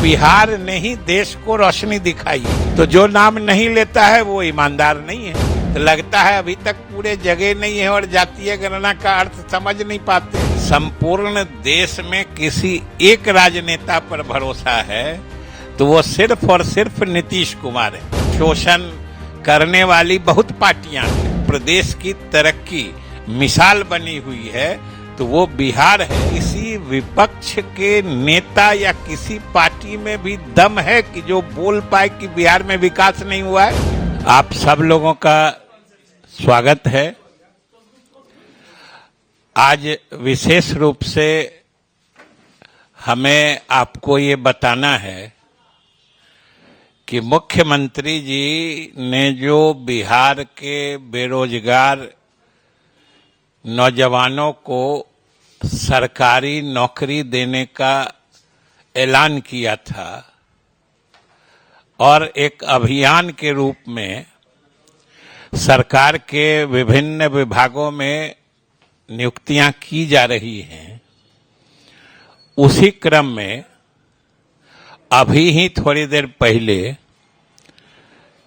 बिहार ने ही देश को रोशनी दिखाई। तो जो नाम नहीं लेता है वो ईमानदार नहीं है। तो लगता है अभी तक पूरे जगह नहीं है और जातीय गणना का अर्थ समझ नहीं पाते। संपूर्ण देश में किसी एक राजनेता पर भरोसा है तो वो सिर्फ और सिर्फ नीतीश कुमार है। शोषण करने वाली बहुत पार्टियां हैं। प्रदेश की तरक्की मिसाल बनी हुई है तो वो बिहार है। किसी विपक्ष के नेता या किसी पार्टी में भी दम है कि जो बोल पाए कि बिहार में विकास नहीं हुआ है। आप सब लोगों का स्वागत है। आज विशेष रूप से हमें आपको ये बताना है कि मुख्यमंत्री जी ने जो बिहार के बेरोजगार नौजवानों को सरकारी नौकरी देने का ऐलान किया था और एक अभियान के रूप में सरकार के विभिन्न विभागों में नियुक्तियां की जा रही हैं, उसी क्रम में अभी ही थोड़ी देर पहले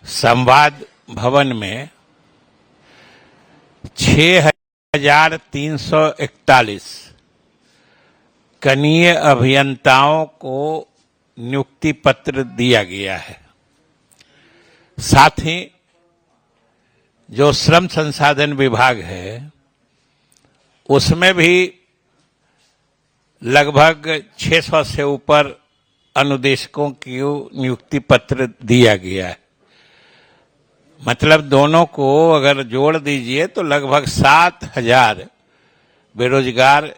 संवाद भवन में 6,341 कनीय अभियंताओं को नियुक्ति पत्र दिया गया है। साथ ही जो श्रम संसाधन विभाग है उसमें भी लगभग 600 से ऊपर अनुदेशकों की नियुक्ति पत्र दिया गया है। मतलब दोनों को अगर जोड़ दीजिए तो लगभग 7,000 बेरोजगार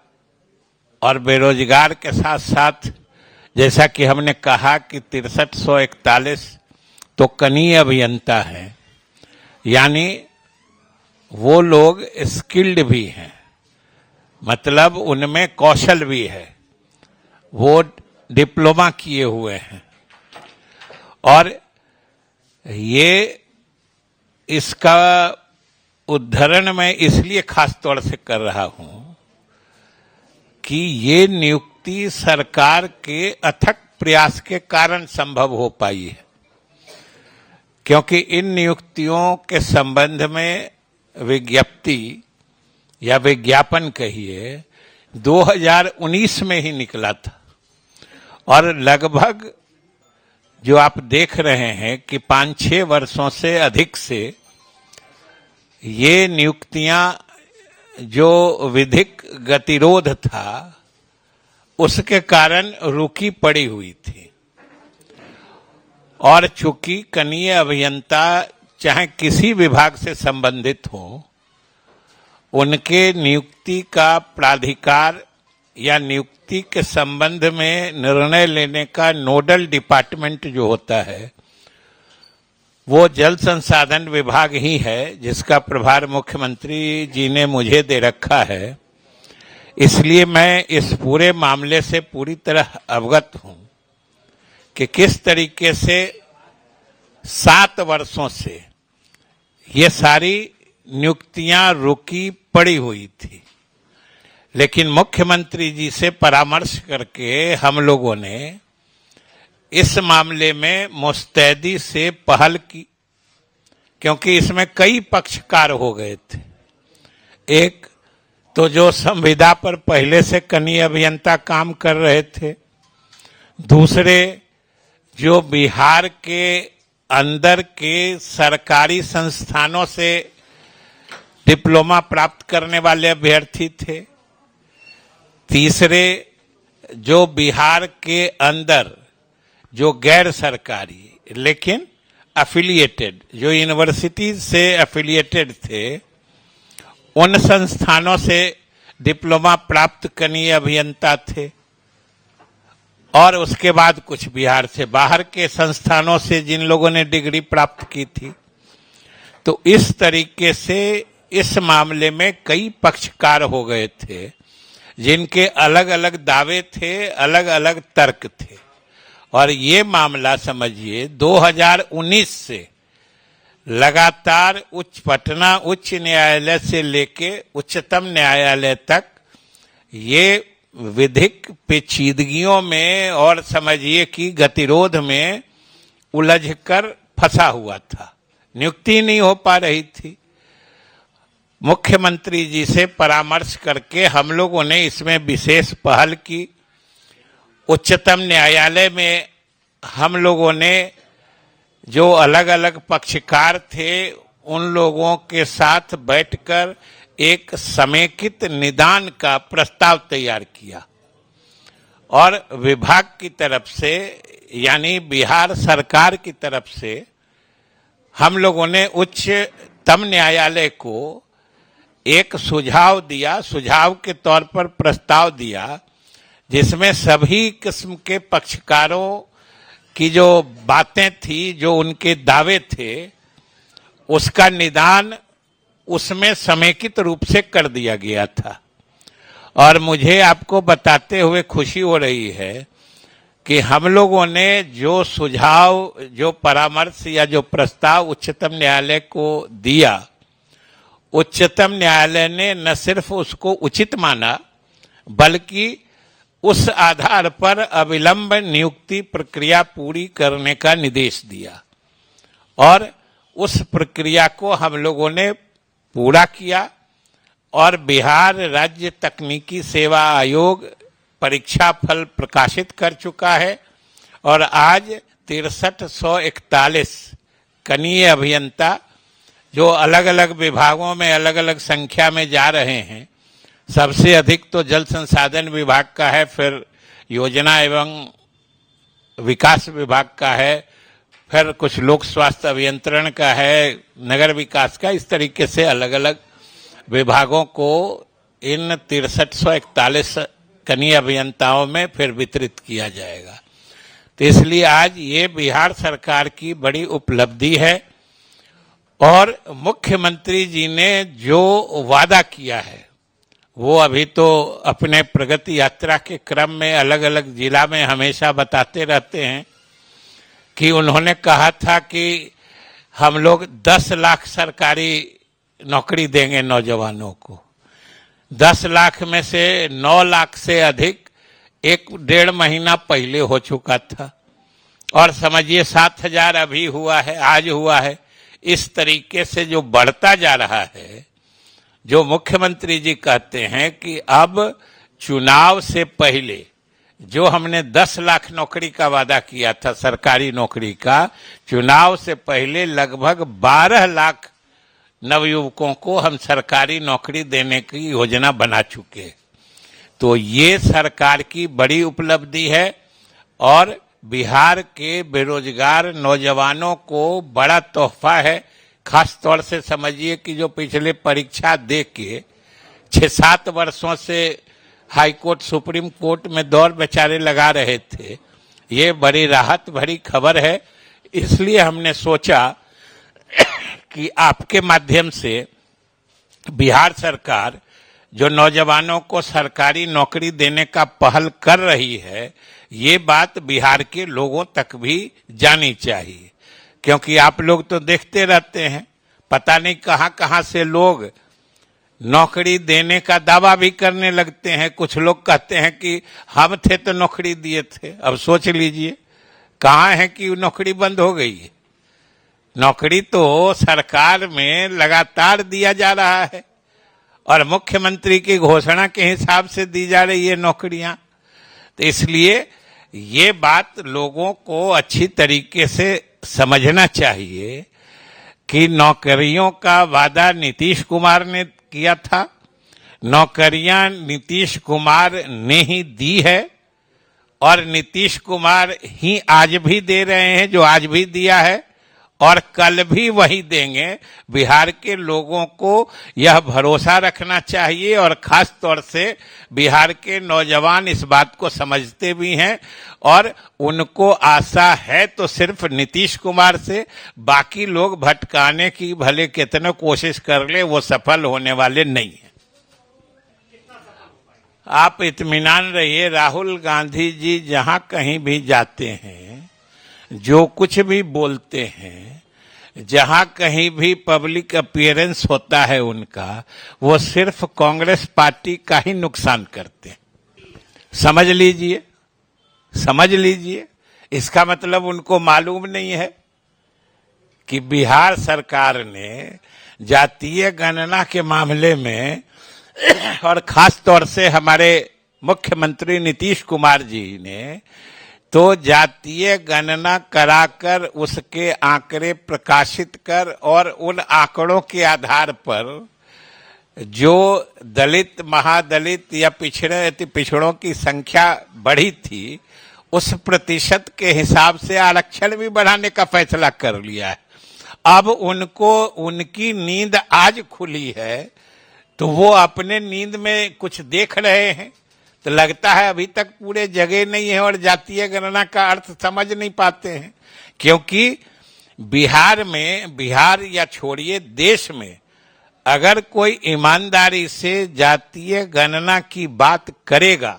और बेरोजगार के साथ साथ जैसा कि हमने कहा कि 6341 तो कनीय अभियंता हैं, यानी वो लोग स्किल्ड भी हैं, मतलब उनमें कौशल भी है, वो डिप्लोमा किए हुए हैं। और ये इसका उद्धरण मैं इसलिए खास तौर से कर रहा हूं कि ये नियुक्ति सरकार के अथक प्रयास के कारण संभव हो पाई है, क्योंकि इन नियुक्तियों के संबंध में विज्ञप्ति या विज्ञापन कहिए 2019 में ही निकला था और लगभग जो आप देख रहे हैं कि 5-6 वर्षों से अधिक से ये नियुक्तियां जो विधिक गतिरोध था उसके कारण रुकी पड़ी हुई थी। और चूंकि कनीय अभियंता चाहे किसी विभाग से संबंधित हो, उनके नियुक्ति का प्राधिकार या नियुक्ति के संबंध में निर्णय लेने का नोडल डिपार्टमेंट जो होता है वो जल संसाधन विभाग ही है, जिसका प्रभार मुख्यमंत्री जी ने मुझे दे रखा है। इसलिए मैं इस पूरे मामले से पूरी तरह अवगत हूं कि किस तरीके से 7 वर्षों से ये सारी नियुक्तियां रुकी पड़ी हुई थी। लेकिन मुख्यमंत्री जी से परामर्श करके हम लोगों ने इस मामले में मुस्तैदी से पहल की, क्योंकि इसमें कई पक्षकार हो गए थे। एक तो जो संविदा पर पहले से कनीय अभियंता काम कर रहे थे, दूसरे जो बिहार के अंदर के सरकारी संस्थानों से डिप्लोमा प्राप्त करने वाले अभ्यर्थी थे, तीसरे जो बिहार के अंदर जो गैर सरकारी लेकिन एफिलिएटेड जो यूनिवर्सिटी से एफिलिएटेड थे, उन संस्थानों से डिप्लोमा प्राप्त कनीय अभियंता थे, और उसके बाद कुछ बिहार से बाहर के संस्थानों से जिन लोगों ने डिग्री प्राप्त की थी। तो इस तरीके से इस मामले में कई पक्षकार हो गए थे जिनके अलग अलग दावे थे, अलग अलग तर्क थे। और ये मामला समझिए 2019 से लगातार पटना उच्च न्यायालय से लेके उच्चतम न्यायालय तक ये विधिक पेचीदगियों में और समझिए कि गतिरोध में उलझकर फंसा हुआ था। नियुक्ति नहीं हो पा रही थी। मुख्यमंत्री जी से परामर्श करके हम लोगों ने इसमें विशेष पहल की। उच्चतम न्यायालय में हम लोगों ने जो अलग अलग पक्षकार थे उन लोगों के साथ बैठकर एक समेकित निदान का प्रस्ताव तैयार किया और विभाग की तरफ से यानी बिहार सरकार की तरफ से हम लोगों ने उच्चतम न्यायालय को एक सुझाव दिया, सुझाव के तौर पर प्रस्ताव दिया, जिसमें सभी किस्म के पक्षकारों की जो बातें थी, जो उनके दावे थे, उसका निदान उसमें समेकित रूप से कर दिया गया था। और मुझे आपको बताते हुए खुशी हो रही है कि हम लोगों ने जो सुझाव, जो परामर्श या जो प्रस्ताव उच्चतम न्यायालय को दिया, उच्चतम न्यायालय ने न सिर्फ उसको उचित माना बल्कि उस आधार पर अविलंब नियुक्ति प्रक्रिया पूरी करने का निर्देश दिया और उस प्रक्रिया को हम लोगों ने पूरा किया और बिहार राज्य तकनीकी सेवा आयोग परीक्षा फल प्रकाशित कर चुका है और आज 6341 कनीय अभियंता जो अलग अलग विभागों में अलग अलग संख्या में जा रहे हैं, सबसे अधिक तो जल संसाधन विभाग का है, फिर योजना एवं विकास विभाग का है, फिर कुछ लोक स्वास्थ्य अभियंत्रण का है, नगर विकास का, इस तरीके से अलग अलग विभागों को इन 6341 कनीय अभियंताओं में फिर वितरित किया जाएगा। तो इसलिए आज ये बिहार सरकार की बड़ी उपलब्धि है और मुख्यमंत्री जी ने जो वादा किया है वो अभी तो अपने प्रगति यात्रा के क्रम में अलग अलग जिला में हमेशा बताते रहते हैं कि उन्होंने कहा था कि हम लोग 10 लाख सरकारी नौकरी देंगे नौजवानों को। 10 लाख में से 9 लाख से अधिक 1-1.5 महीना पहले हो चुका था और समझिए 7,000 अभी हुआ है, आज हुआ है। इस तरीके से जो बढ़ता जा रहा है, जो मुख्यमंत्री जी कहते हैं कि अब चुनाव से पहले जो हमने 10 लाख नौकरी का वादा किया था सरकारी नौकरी का, चुनाव से पहले लगभग 12 लाख नवयुवकों को हम सरकारी नौकरी देने की योजना बना चुके। तो ये सरकार की बड़ी उपलब्धि है और बिहार के बेरोजगार नौजवानों को बड़ा तोहफा है। खास तौर से समझिए कि जो पिछले परीक्षा दे के 6-7 वर्षों से हाई कोर्ट सुप्रीम कोर्ट में दौर बेचारे लगा रहे थे, ये बड़ी राहत भरी खबर है। इसलिए हमने सोचा कि आपके माध्यम से बिहार सरकार जो नौजवानों को सरकारी नौकरी देने का पहल कर रही है, ये बात बिहार के लोगों तक भी जानी चाहिए, क्योंकि आप लोग तो देखते रहते हैं, पता नहीं कहां से लोग नौकरी देने का दावा भी करने लगते हैं। कुछ लोग कहते हैं कि हम थे तो नौकरी दिए थे। अब सोच लीजिए कहाँ है कि नौकरी बंद हो गई है। नौकरी तो सरकार में लगातार दिया जा रहा है और मुख्यमंत्री की घोषणा के हिसाब से दी जा रही है नौकरियां। तो इसलिए ये बात लोगों को अच्छी तरीके से समझना चाहिए कि नौकरियों का वादा नीतीश कुमार ने किया था, नौकरियां नीतीश कुमार ने ही दी है और नीतीश कुमार ही आज भी दे रहे हैं, जो आज भी दिया है और कल भी वही देंगे। बिहार के लोगों को यह भरोसा रखना चाहिए और खास तौर से बिहार के नौजवान इस बात को समझते भी हैं और उनको आशा है तो सिर्फ नीतीश कुमार से, बाकी लोग भटकाने की भले कितने कोशिश कर ले वो सफल होने वाले नहीं हैं। आप इत्मीनान रहिए, राहुल गांधी जी जहां कहीं भी जाते हैं, जो कुछ भी बोलते हैं, जहां कहीं भी पब्लिक अपीयरेंस होता है उनका, वो सिर्फ कांग्रेस पार्टी का ही नुकसान करते हैं। समझ लीजिए, समझ लीजिए। इसका मतलब उनको मालूम नहीं है कि बिहार सरकार ने जातीय गणना के मामले में और खास तौर से हमारे मुख्यमंत्री नीतीश कुमार जी ने तो जातीय गणना कराकर उसके आंकड़े प्रकाशित कर और उन आंकड़ों के आधार पर जो दलित, महादलित या पिछड़ों की संख्या बढ़ी थी उस प्रतिशत के हिसाब से आरक्षण भी बढ़ाने का फैसला कर लिया है। अब उनको उनकी नींद आज खुली है तो वो अपने नींद में कुछ देख रहे हैं, तो लगता है अभी तक पूरे जगह नहीं है और जातीय गणना का अर्थ समझ नहीं पाते हैं। क्योंकि बिहार या छोड़िए देश में अगर कोई ईमानदारी से जातीय गणना की बात करेगा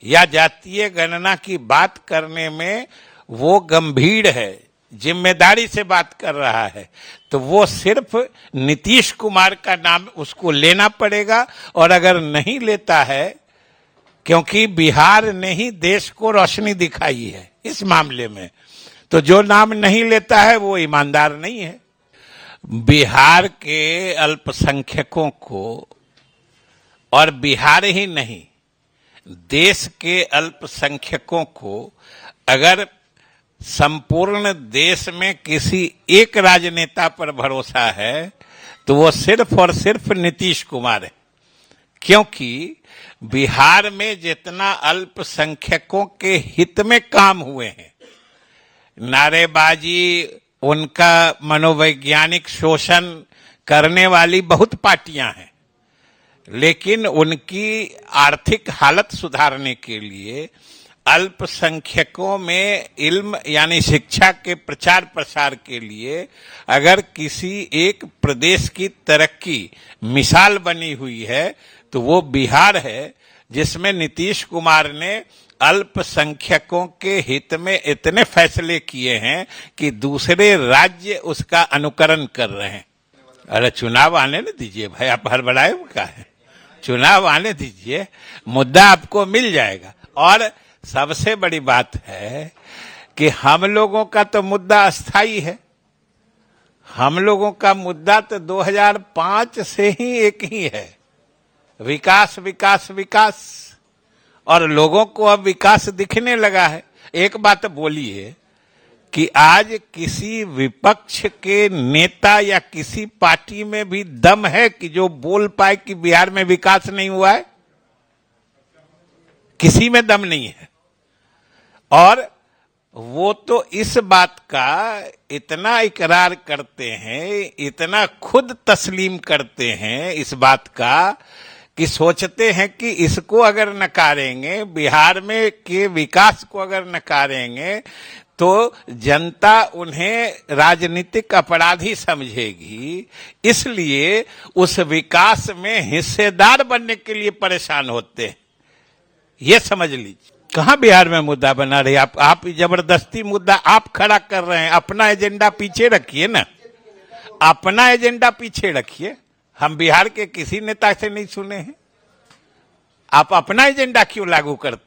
या जातीय गणना की बात करने में वो गंभीर है, जिम्मेदारी से बात कर रहा है, तो वो सिर्फ नीतीश कुमार का नाम उसको लेना पड़ेगा। और अगर नहीं लेता है, क्योंकि बिहार ने ही देश को रोशनी दिखाई है इस मामले में, तो जो नाम नहीं लेता है वो ईमानदार नहीं है। बिहार के अल्पसंख्यकों को, और बिहार ही नहीं देश के अल्पसंख्यकों को अगर संपूर्ण देश में किसी एक राजनेता पर भरोसा है तो वो सिर्फ और सिर्फ नीतीश कुमार है। क्योंकि बिहार में जितना अल्पसंख्यकों के हित में काम हुए हैं, नारेबाजी, उनका मनोवैज्ञानिक शोषण करने वाली बहुत पार्टियां हैं, लेकिन उनकी आर्थिक हालत सुधारने के लिए अल्पसंख्यकों में इल्म यानी शिक्षा के प्रचार प्रसार के लिए अगर किसी एक प्रदेश की तरक्की मिसाल बनी हुई है तो वो बिहार है, जिसमें नीतीश कुमार ने अल्पसंख्यकों के हित में इतने फैसले किए हैं कि दूसरे राज्य उसका अनुकरण कर रहे हैं। अरे चुनाव आने न दीजिए भाई, आप हड़बड़ाए क्या है, चुनाव आने दीजिए, मुद्दा आपको मिल जाएगा। और सबसे बड़ी बात है कि हम लोगों का तो मुद्दा अस्थाई है, हम लोगों का मुद्दा तो 2005 से ही एक ही है, विकास विकास विकास, और लोगों को अब विकास दिखने लगा है। एक बात बोलिए कि आज किसी विपक्ष के नेता या किसी पार्टी में भी दम है कि जो बोल पाए कि बिहार में विकास नहीं हुआ है? किसी में दम नहीं है। और वो तो इस बात का इतना इकरार करते हैं, इतना खुद तस्लीम करते हैं इस बात का कि सोचते हैं कि इसको अगर नकारेंगे, बिहार में के विकास को अगर नकारेंगे तो जनता उन्हें राजनीतिक अपराधी समझेगी, इसलिए उस विकास में हिस्सेदार बनने के लिए परेशान होते हैं। ये समझ लीजिए। कहां बिहार में मुद्दा बना रही आप जबरदस्ती मुद्दा आप खड़ा कर रहे हैं। अपना एजेंडा पीछे रखिए ना, अपना एजेंडा पीछे रखिए। हम बिहार के किसी नेता से नहीं सुने हैं, आप अपना एजेंडा क्यों लागू करते हैं?